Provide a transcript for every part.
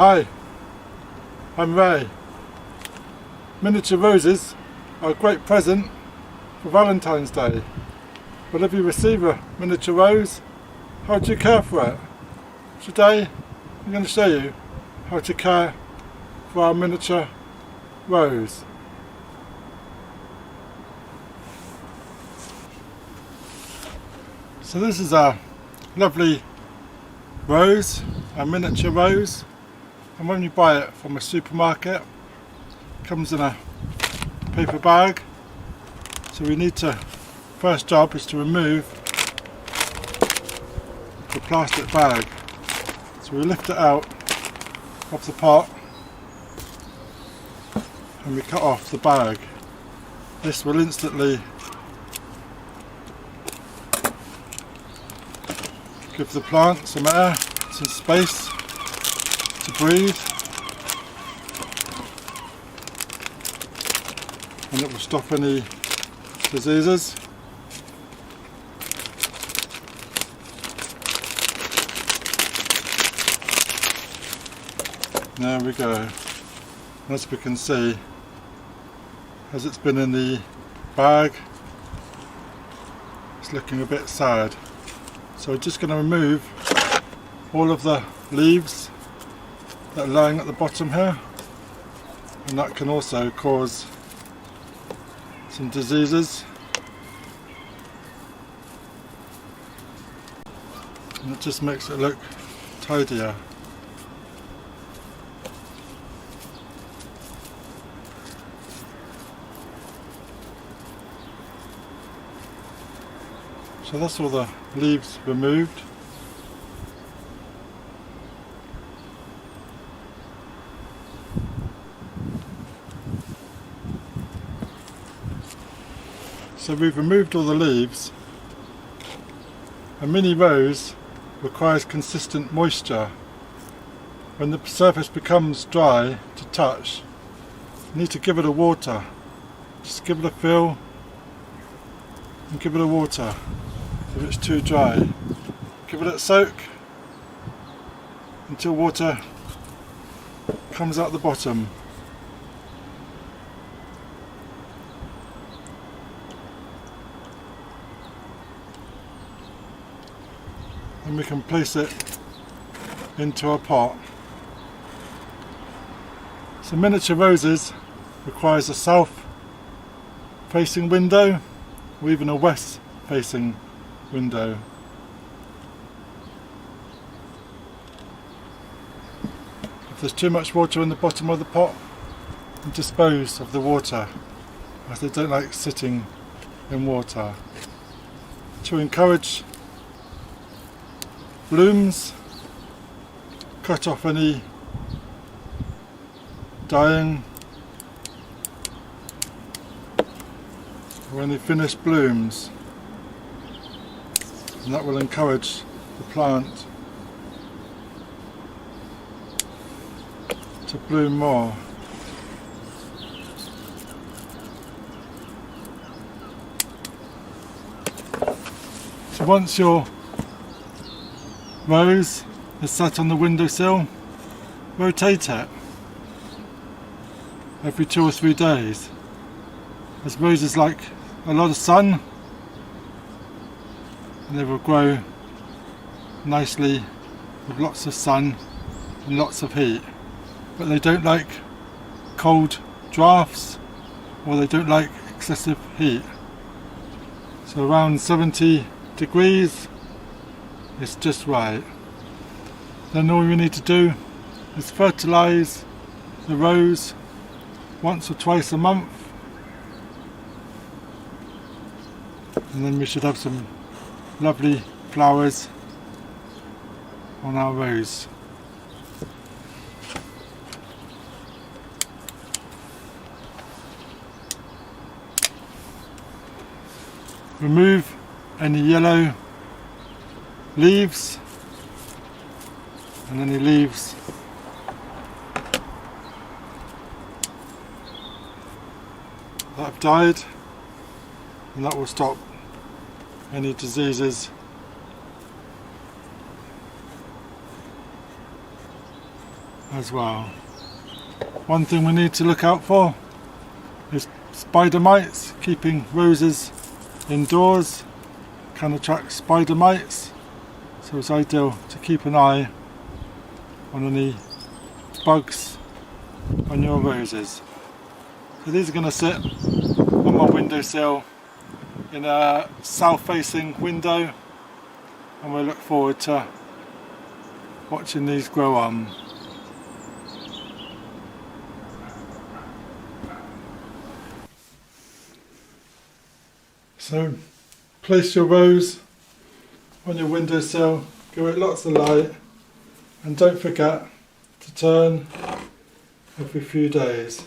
Hi, I'm Ray. Miniature roses are a great present for Valentine's Day. But if you receive a miniature rose, how do you care for it? Today I'm going to show you how to care for our miniature rose. So this is our lovely rose, a miniature rose, and when you buy it from a supermarket, it comes in a paper bag. So we need to, first job is to remove the plastic bag. So we lift it out of the pot and we cut off the bag. This will instantly give the plant some air, some space to breathe, and it will stop any diseases. There we go. As we can see, as it's been in the bag, it's looking a bit sad. So we're just going to remove all of the leaves that are lying at the bottom here, and that can also cause some diseases, and it just makes it look tidier. So that's all the leaves removed. So we've removed all the leaves. A mini rose requires consistent moisture. When the surface becomes dry to touch, you need to give it a water. Just give it a feel and give it a water. If it's too dry, give it a soak until water comes out the bottom. And we can place it into our pot. So miniature roses requires a south facing window or even a west facing window. If there's too much water in the bottom of the pot, dispose of the water, as they don't like sitting in water. To encourage blooms, cut off any dying or any finished blooms, and that will encourage the plant to bloom more. So once your rose is sat on the windowsill, rotate it every 2 or 3 days, as roses like a lot of sun, and they will grow nicely with lots of sun and lots of heat. But they don't like cold drafts, or they don't like excessive heat. So around 70 degrees is just right. Then all you need to do is fertilise the rose once or twice a month, and then we should have some lovely flowers on our rose. Remove any yellow leaves and any leaves that have died, and that will stop any diseases as well. One thing we need to look out for is spider mites. Keeping roses indoors can attract spider mites, so it's ideal to keep an eye on any bugs on your roses. So these are going to sit on my windowsill in a south facing window, and we'll look forward to watching these grow on. So place your rose on your windowsill, give it lots of light, and don't forget to turn every few days.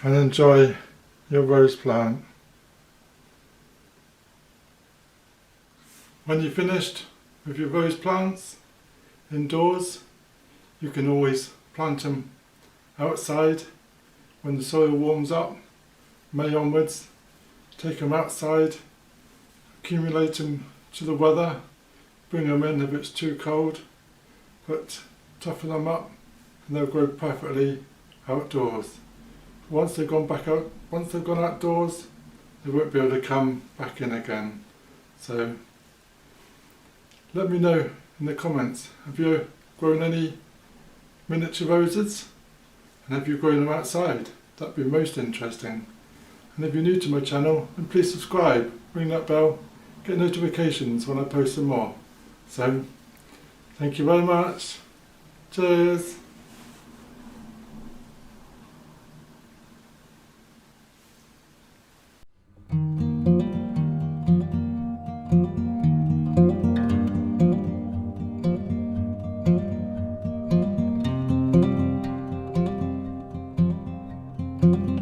And enjoy your rose plant. When you're finished with your rose plants indoors, you can always plant them outside when the soil warms up, May onwards. Take them outside, accumulate them to the weather, bring them in if it's too cold, but toughen them up and they'll grow perfectly outdoors. Once they've gone outdoors, they won't be able to come back in again. So let me know in the comments, have you grown any miniature roses? And have you grown them outside? That'd be most interesting. And if you're new to my channel, then please subscribe, ring that bell, get notifications when I post some more. So, thank you very much. Cheers. Thank you.